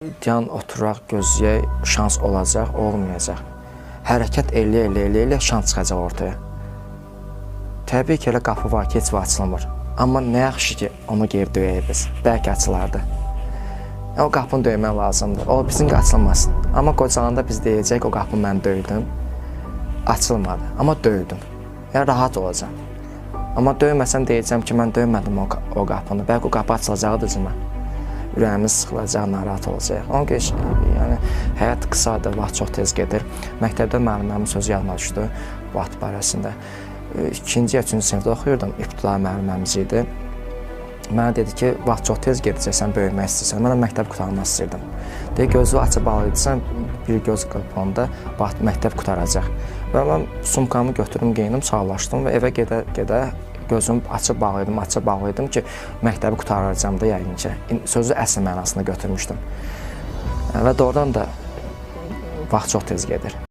Yan oturaq, gözləyək, şans olacaq, olmayacaq. Hərəkət eləyə şans çıxacaq ortaya. Təbii ki, elə qapı var ki, heç vaxt açılmır. Amma nə yaxşı ki, onu geri döyək biz. Bəlkə açılardı. O qapını döymək lazımdır. O bizim açılmasın. Amma qocalanda biz deyəcək, o qapını mən döydüm. Açılmadı. Amma döydüm. Yəni, rahat olacaq. Amma döyməsəm deyəcəm ki, mən döymədim o qapını. Bəlkə o qapı açılacaqdır cümə. Ürəyimiz sıxılacaq, narahat olacaq. Ona görə yəni, həyat qısadır, vaxt çox tez gedir. Məktəbdə müəllimlərimin sözü yadıma düşdü vaxt barəsində. 2-ci ya 3-cü sinifdə oxuyurdum, ibtidai müəllimimiz idi. Mənə dedi ki, vaxt çox tez gedəcəksən, böyümək istəyirsən. Mən məktəb qurtarmaq istəyirdim. Deyək, gözü açıb bağlıydısan, bir göz qırpanda məktəb qurtaracaq. Və mən sumkamı götürdüm, geyinim, sağlaşdım və evə gedə gözümü açıb bağlıydım ki, məktəbi qurtaracağım da yəqin ki. Sözü əsl mənasını götürmüşdüm. Və doğrudan da vaxt çox tez gedir.